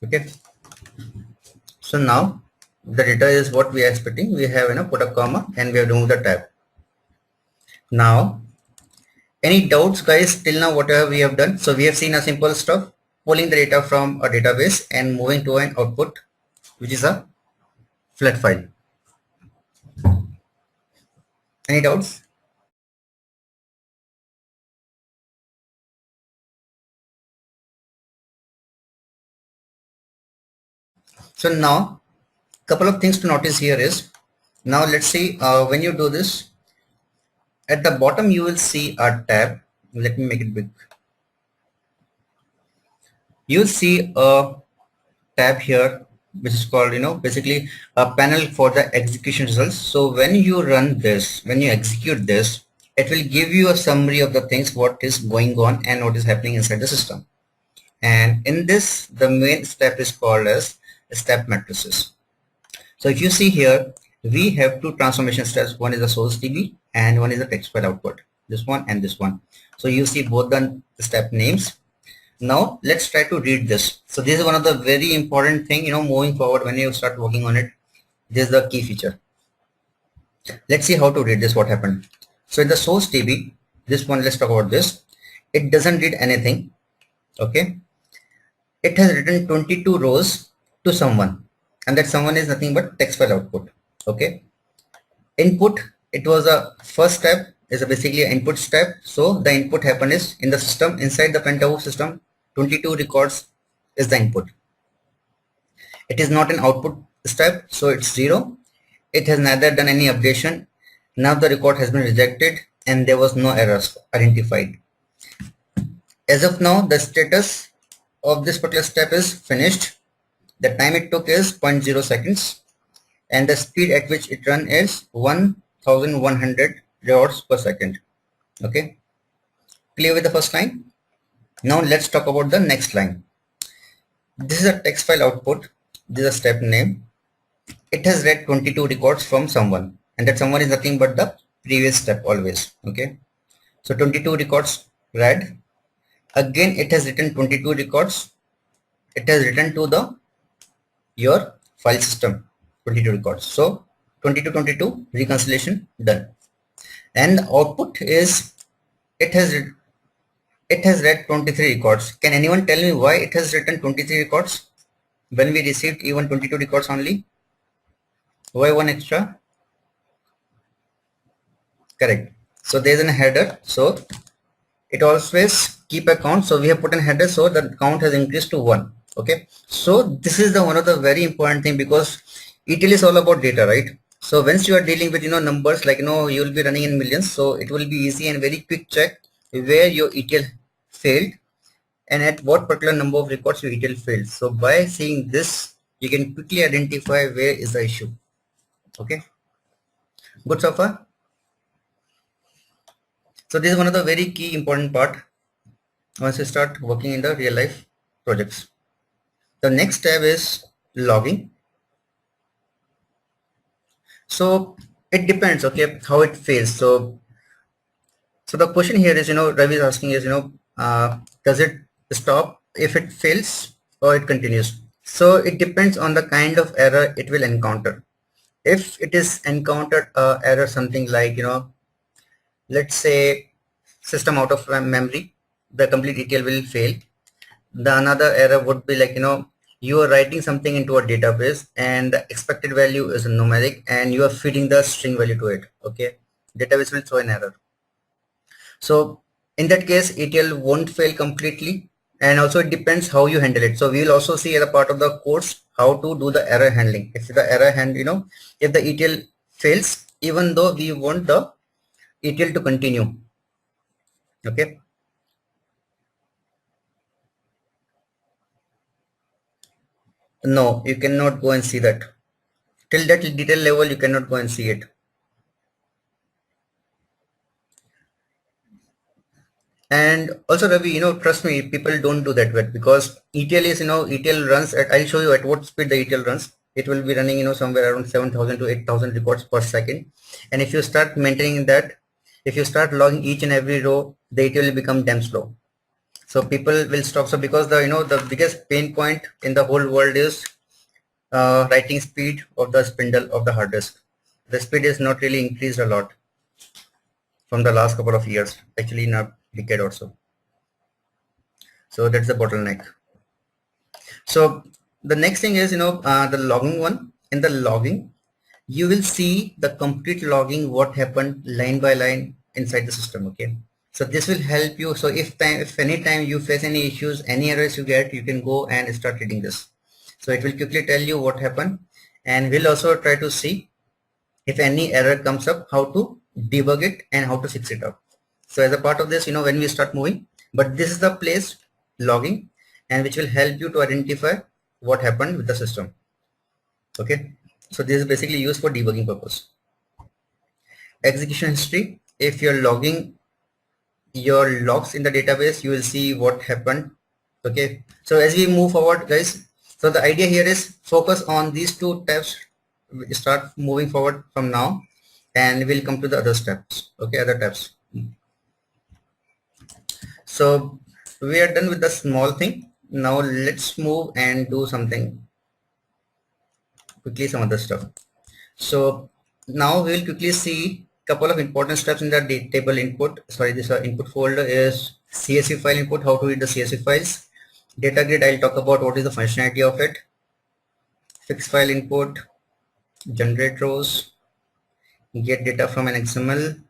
Okay. So now the data is what we are expecting. We have put a comma and we have removed the tab. Now, any doubts, guys, till now whatever we have done? So we have seen a simple stuff, pulling the data from a database and moving to an output, which is a flat file. Any doubts? So now, couple of things to notice here is, now let's see when you do this, at the bottom you will see a tab. Let me make it big. You'll see a tab here which is called basically a panel for the execution results. So when you run this, when you execute this, it will give you a summary of the things what is going on and what is happening inside the system. And in this, the main step is called as step matrices. So if you see here, we have two transformation steps. One is the source DB and one is the text file output, this one and this one. So you see both the step names. Now let's try to read this. So this is one of the very important thing, moving forward when you start working on it. This is the key feature. Let's see how to read this, what happened. So in the source DB, this one, let's talk about this. It doesn't read anything. Okay. It has written 22 rows to someone, and that someone is nothing but text file output. Okay. Input, it was a first step, is basically an input step. So the input happened is in the system, inside the Pentaho system, 22 records is the input. It is not an output step, so it's 0. It has neither done any updation. Now the record has been rejected and there was no errors identified. As of now, the status of this particular step is finished. The time it took is 0.0 seconds and the speed at which it run is 1100 records per second. Okay, clear with the first line? Now let's talk about the next line. This is a text file output. This is a step name. It has read 22 records from someone, and that someone is nothing but the previous step always. Okay, so 22 records read. Again, it has written 22 records. It has written to the your file system 22 records. So 22 reconciliation done, and the output is it has read 23 records. Can anyone tell me why it has written 23 records when we received even 22 records only? Why one extra? Correct. So there is a header. So it always keep a count. So we have put in header. So the count has increased to 1. Okay. So this is the one of the very important thing, because ETL is all about data, right? So once you are dealing with numbers, like you will be running in millions, so it will be easy and very quick check where your ETL failed and at what particular number of records your ETL failed. So by seeing this, you can quickly identify where is the issue. Okay, good so far. So this is one of the very key important part once you start working in the real life projects. The next tab is logging. So it depends, okay, how it fails. So the question here is, Ravi is asking is, does it stop if it fails or it continues? So it depends on the kind of error it will encounter. If it is encountered error something like, let's say system out of memory, the complete ETL will fail. The another error would be like, you are writing something into a database and the expected value is numeric and you are feeding the string value to it. Okay, database will throw an error. So in that case, ETL won't fail completely, and also it depends how you handle it. So we will also see as a part of the course how to do the error handling. If the error if the ETL fails, even though we want the ETL to continue. Okay. No, you cannot go and see that. Till that detail level, you cannot go and see it. And also Ravi, trust me, people don't do that way, because ETL is, ETL runs at, I'll show you at what speed the ETL runs. It will be running, somewhere around 7,000 to 8,000 records per second. And if you start maintaining that, if you start logging each and every row, the ETL will become damn slow. So people will stop. So because the the biggest pain point in the whole world is writing speed of the spindle of the hard disk. The speed is not really increased a lot from the last couple of years, actually in a decade or so. So that's the bottleneck. So the next thing is the logging one. In the logging, you will see the complete logging what happened line by line inside the system. Okay, so this will help you. So if any time you face any issues, any errors you get, you can go and start reading this. So it will quickly tell you what happened, and we'll also try to see if any error comes up, how to debug it and how to fix it up. So as a part of this, when we start moving, but this is the place logging, and which will help you to identify what happened with the system. Okay, so this is basically used for debugging purpose. Execution history. If you're logging your logs in the database, you will see what happened. Okay, so as we move forward, guys, so the idea here is focus on these two tabs. We start moving forward from now, and we'll come to the other steps. Okay, other tabs. So we are done with the small thing. Now let's move and do something quickly, some other stuff. So now we will quickly see couple of important steps in the table input. Sorry, this input folder is CSV file input, how to read the CSV files. Data grid, I'll talk about what is the functionality of it. Fix file input, generate rows, get data from an XML.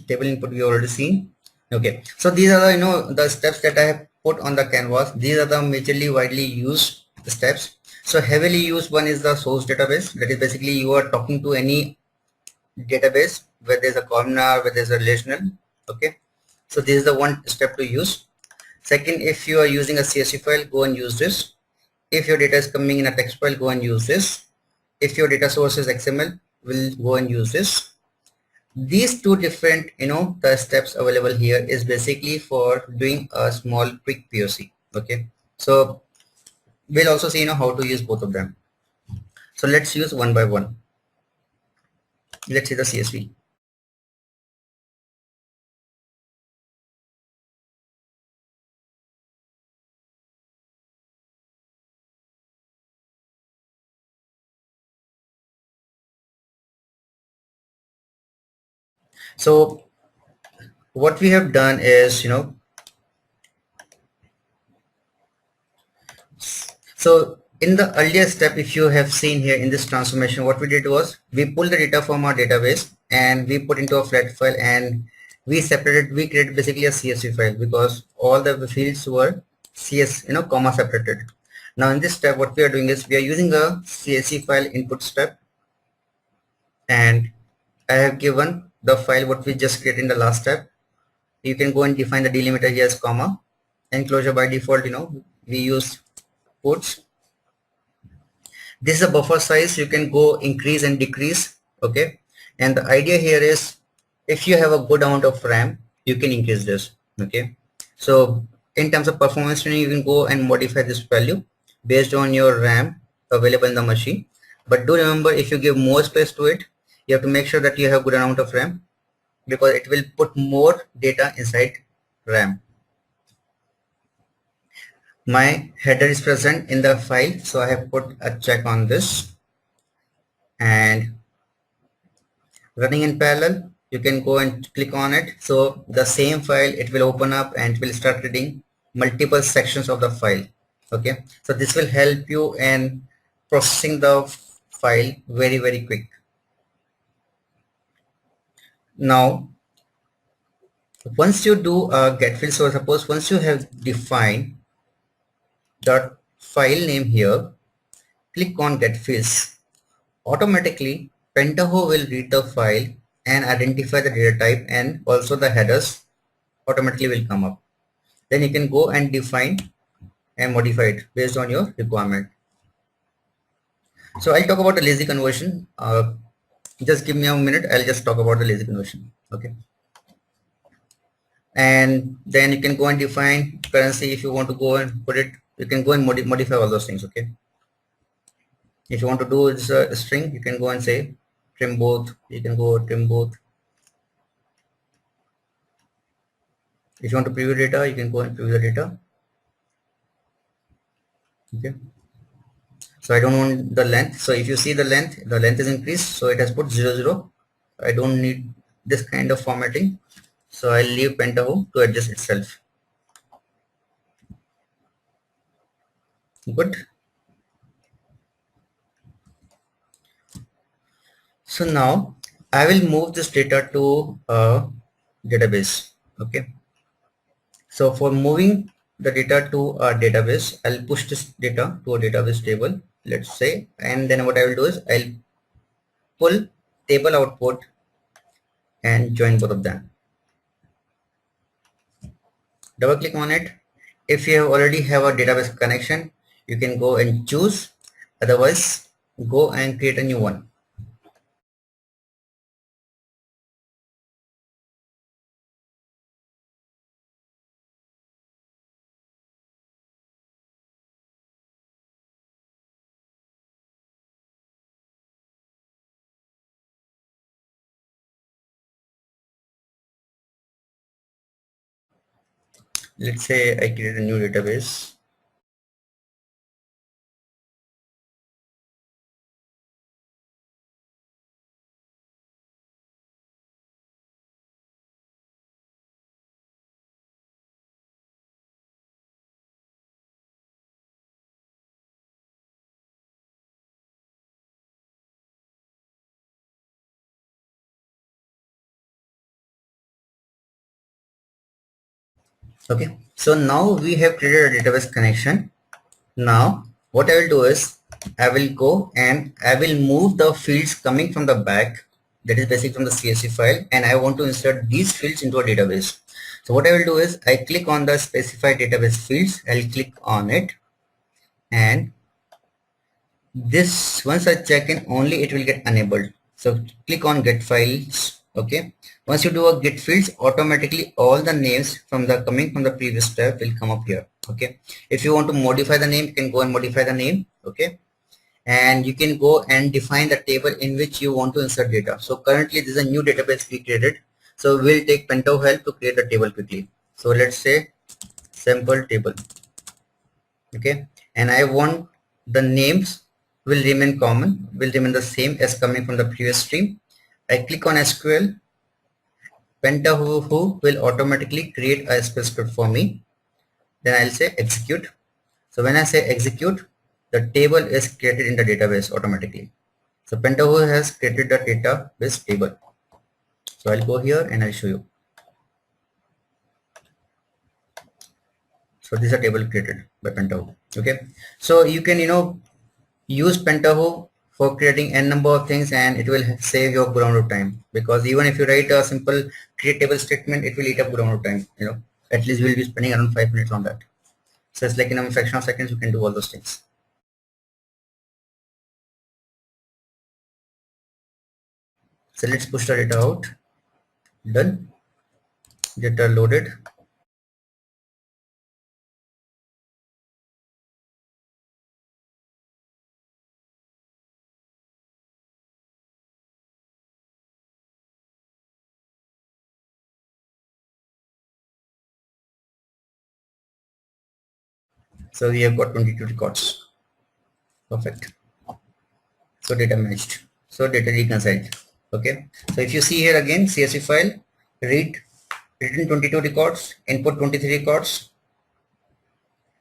Table input we already seen. Okay, so these are the the steps that I have put on the canvas. These are the majorly widely used steps. So heavily used one is the source database. That is basically you are talking to any database where there's a columnar, where there's a relational. Okay, so this is the one step to use. Second, if you are using a CSV file, go and use this. If your data is coming in a text file, go and use this. If your data source is XML, will go and use this. These two different the steps available here is basically for doing a small quick POC. Okay, so we'll also see how to use both of them. So let's use one by one. Let's see the CSV. So what we have done is so in the earlier step, if you have seen here in this transformation, what we did was we pulled the data from our database and we put into a flat file, and we created basically a CSV file because all the fields were comma separated. Now in this step, what we are doing is we are using a CSV file input step, and I have given the file what we just created in the last step. You can go and define the delimiter here as comma. Enclosure by default, we use quotes. This is a buffer size. You can go increase and decrease. Okay, and the idea here is if you have a good amount of RAM, you can increase this. Okay, so in terms of performance tuning, you can go and modify this value based on your RAM available in the machine. But do remember, if you give more space to it, you have to make sure that you have good amount of RAM, because it will put more data inside RAM. My header is present in the file, so I have put a check on this. And running in parallel, you can go and click on it. So the same file, it will open up and it will start reading multiple sections of the file. Okay, so this will help you in processing the file very quick. Now once you do a get field, so suppose once you have defined the file name here, click on get fields. Automatically Pentaho will read the file and identify the data type, and also the headers automatically will come up. Then you can go and define and modify it based on your requirement. So I'll talk about the lazy conversion. Just give me a minute. I'll just talk about the lazy conversion. Okay. And then you can go and define currency. If you want to go and put it, you can go and modify all those things. Okay. If you want to do this string, you can go and say trim both. You can go trim both. If you want to preview data, you can go and preview the data. Okay. So I don't want the length. So if you see the length is increased. So it has put 00. I don't need this kind of formatting. So I'll leave Pentaho to adjust itself. Good. So now I will move this data to a database. Okay. So for moving the data to a database, I'll push this data to a database table, let's say, and then what I will do is I'll pull table output and join both of them. Double click on it. If you already have a database connection, you can go and choose. Otherwise, go and create a new one. Let's say I create a new database. Okay, so now we have created a database connection. Now what I will do is I will go and I will move the fields coming from the back, that is basically from the CSV file, and I want to insert these fields into a database. So what I will do is I click on the specified database fields. I'll click on it, and this once I check in only it will get enabled. So click on get files. Okay, once you do a get fields, automatically all the names from the coming from the previous step will come up here. Okay, if you want to modify the name, you can go and modify the name. Okay, and you can go and define the table in which you want to insert data. So currently this is a new database we created, so we'll take Pentaho help to create the table quickly. So let's say sample table. Okay, and I want the names will remain common, will remain the same as coming from the previous stream. I click on SQL. Pentaho will automatically create a SQL script for me. Then I'll say execute. So when I say execute, the table is created in the database automatically. So Pentaho has created the database table. So I'll go here and I'll show you. So this is a table created by Pentaho. Okay. So you can, use Pentaho for creating n number of things, and it will save your ground root time, because even if you write a simple create table statement, it will eat up ground root time. At least we'll be spending around 5 minutes on that. So it's like in a fraction of seconds you can do all those things. So let's push the data out. Done. Data loaded. So we have got 22 records. Perfect. So data matched. So data reconciled. Okay. So if you see here again, CSV file, read written 22 records, input 23 records,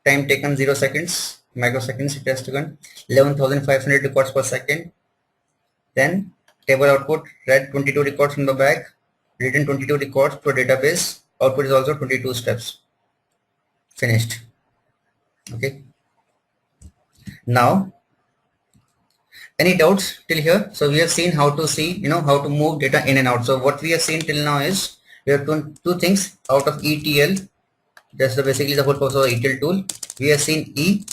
time taken 0 seconds, microseconds it has taken, 11,500 records per second. Then table output, read 22 records from the back, written 22 records to a database, output is also 22 steps. Finished. Okay. Now, any doubts till here? So we have seen how to see, how to move data in and out. So what we have seen till now is we have done two things out of ETL. That's basically the whole purpose of the ETL tool. We have seen E,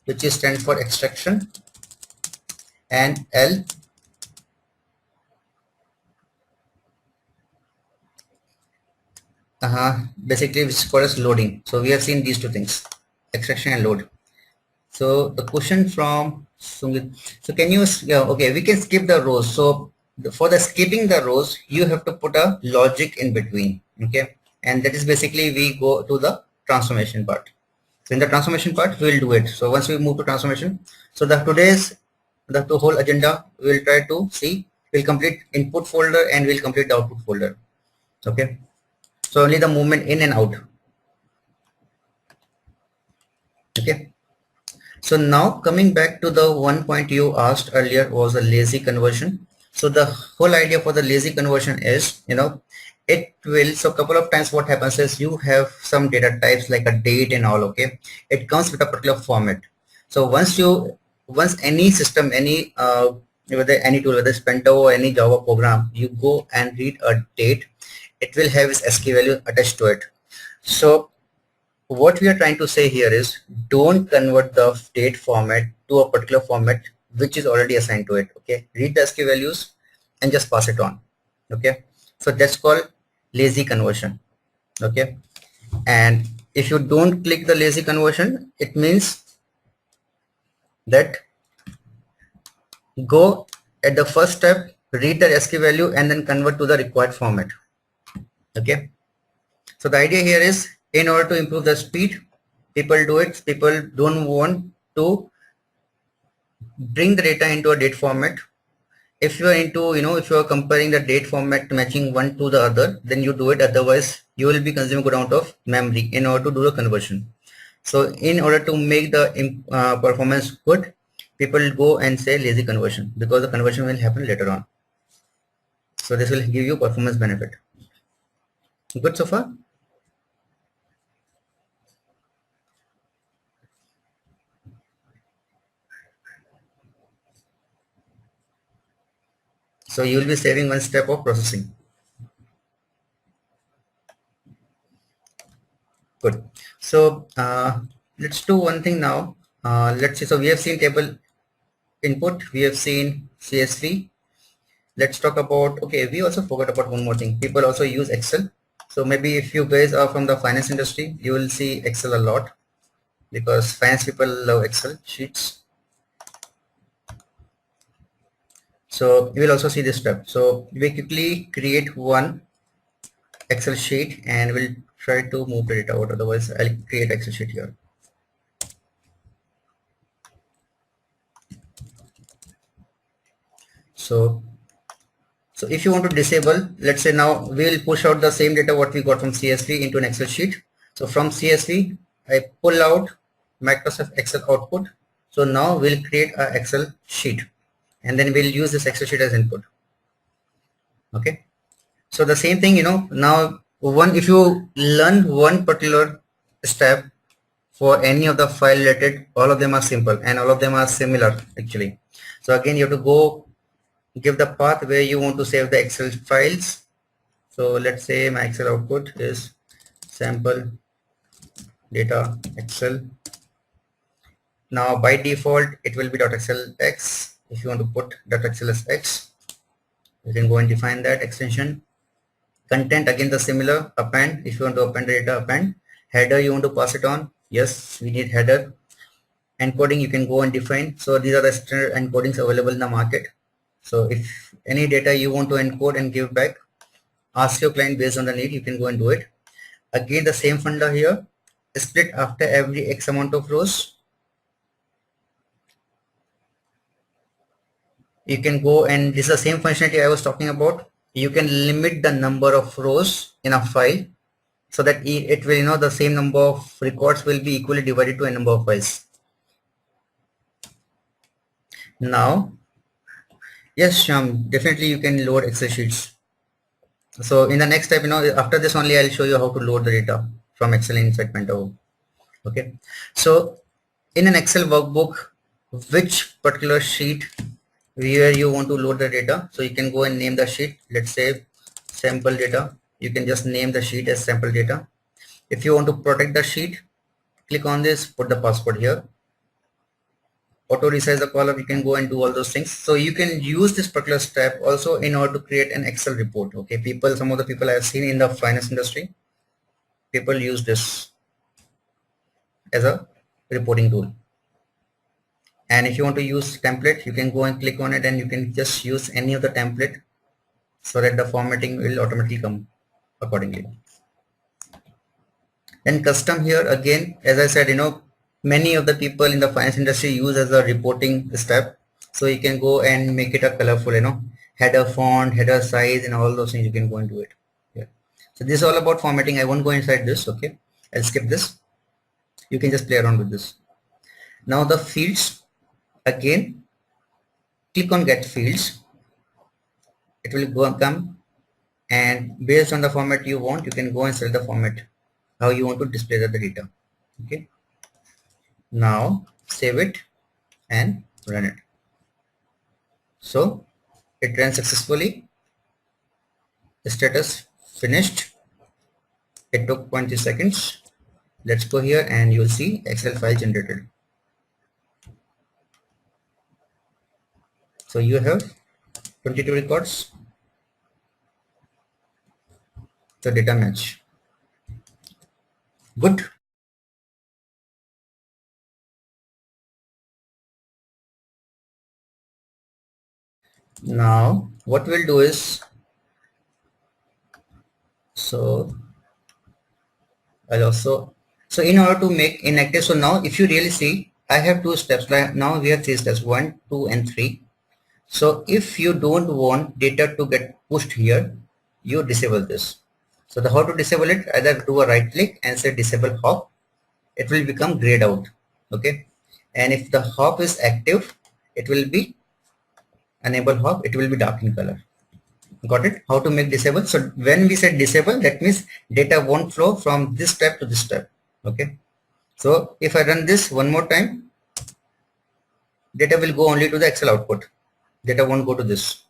which is stands for extraction, and L, basically which is called as loading. So we have seen these two things, extraction and load. So the question from So can you, yeah, okay, we can skip the rows. So for the skipping the rows, you have to put a logic in between. Okay. And that is basically we go to the transformation part. So in the transformation part, we'll do it. So once we move to transformation, so the whole agenda, we'll try to see, we'll complete input folder and we'll complete the output folder. Okay. So only the movement in and out. Okay. So now coming back to the one point you asked earlier was a lazy conversion. So the whole idea for the lazy conversion is, it will, so a couple of times what happens is you have some data types like a date and all, okay? It comes with a particular format. So once any system, whether any tool, whether it's Pento or any Java program, you go and read a date, it will have its ASCII value attached to it. So what we are trying to say here is don't convert the date format to a particular format which is already assigned to it. Okay, read the ASCII values and just pass it on. Okay, so that's called lazy conversion. Okay, and if you don't click the lazy conversion, it means that go at the first step, read the ASCII value and then convert to the required format. Okay, so the idea here is, in order to improve the speed, people do it. People don't want to bring the data into a date format. If you are into, if you are comparing the date format matching one to the other, then you do it. Otherwise, you will be consuming good amount of memory in order to do the conversion. So in order to make the performance good, people go and say lazy conversion because the conversion will happen later on. So this will give you performance benefit. Good so far? So you will be saving one step of processing. Good. So let's do one thing now. Let's see. So we have seen table input. We have seen CSV. Let's talk about, okay, we also forgot about one more thing. People also use Excel. So maybe if you guys are from the finance industry, you will see Excel a lot because finance people love Excel sheets. So you will also see this step. So we quickly create one Excel sheet and we'll try to move the data out. Otherwise, I'll create Excel sheet here. So if you want to disable, let's say now we'll push out the same data what we got from CSV into an Excel sheet. So from CSV, I pull out Microsoft Excel output. So now we'll create a Excel sheet and then we'll use this Excel sheet as input. Okay. So the same thing, now if you learn one particular step for any of the file related, all of them are simple and all of them are similar actually. So again, you have to go give the path where you want to save the Excel files. So let's say my Excel output is sample data Excel. Now by default it will be .xlx. If you want to put .xlsx, you can go and define that extension. Content, again the similar, append. If you want to append the data, append. Header, you want to pass it on, yes, we need header. Encoding, you can go and define. So these are the standard encodings available in the market. So if any data you want to encode and give back, ask your client based on the need, you can go and do it. Again the same funda here, split after every X amount of rows. You can go and this is the same functionality I was talking about. You can limit the number of rows in a file so that it will, the same number of records will be equally divided to a number of files. Now, yes, Sham, definitely you can load Excel sheets. So in the next step, after this only I'll show you how to load the data from Excel inside Pento. Okay. So in an Excel workbook, which particular sheet where you want to load the data, so you can go and name the sheet. Let's say sample data. You can just name the sheet as sample data. If you want to protect the sheet, click on this, put the password here. Auto resize the column, you can go and do all those things. So you can use this particular step also in order to create an Excel report. Okay, some of the people I have seen in the finance industry, people use this as a reporting tool. And if you want to use template, you can go and click on it and you can just use any of the template so that the formatting will automatically come accordingly. And custom here again, as I said, many of the people in the finance industry use as a reporting step. So you can go and make it a colorful, header font, header size, and all those things you can go and do it. Yeah. So this is all about formatting. I won't go inside this. Okay. I'll skip this. You can just play around with this. Now the fields, again, click on get fields. It will go and come, and based on the format you want, you can go and select the format, how you want to display the data. Okay. Now save it and run it. So it ran successfully. Status finished. It took 20 seconds. Let's go here and you'll see Excel file generated. So you have 22 records. The data match. Good. Now what we'll do is, so in order to make inactive, so now if you really see, I have two steps. Right now we have three steps, 1, 2 and 3. So if you don't want data to get pushed here, you disable this. So the how to disable it, either do a right click and say disable hop. It will become grayed out. Okay. And if the hop is active, it will be enable hop, it will be dark in color. Got it? How to make disable? So when we said disable, that means data won't flow from this step to this step. Okay. So if I run this one more time, data will go only to the Excel output. Data won't go to this.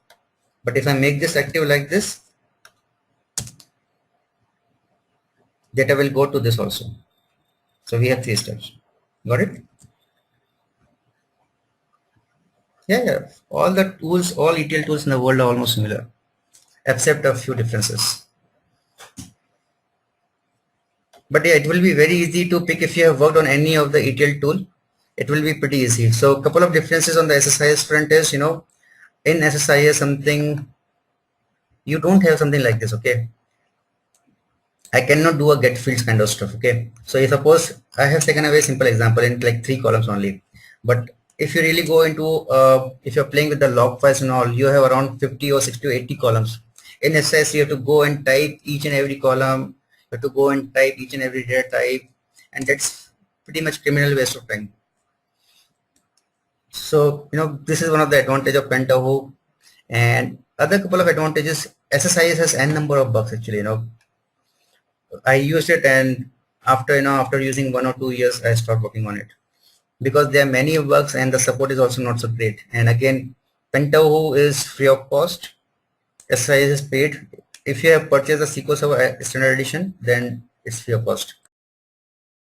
But if I make this active like this, data will go to this also. So we have 3 steps. Got it? Yeah. All the tools, all ETL tools in the world are almost similar, except a few differences. But yeah, it will be very easy to pick if you have worked on any of the ETL tool. It will be pretty easy. So a couple of differences on the SSIS front is, in SSIS something, you don't have something like this. Okay. I cannot do a get fields kind of stuff. Okay. So if suppose I have taken a very simple example in like 3 columns only, but if you really go into, if you're playing with the log files and all, you have around 50 or 60 or 80 columns. In SSIS, you have to go and type each and every column. You have to go and type each and every data type, and that's pretty much criminal waste of time. So, this is one of the advantage of Pentaho, and other couple of advantages. SSIS has n number of bugs actually. I used it, and after using 1 or 2 years, I stopped working on it because there are many bugs and the support is also not so great. And again, Pentaho is free of cost. SSIS is paid. If you have purchased a SQL Server Standard Edition, then it's free of cost.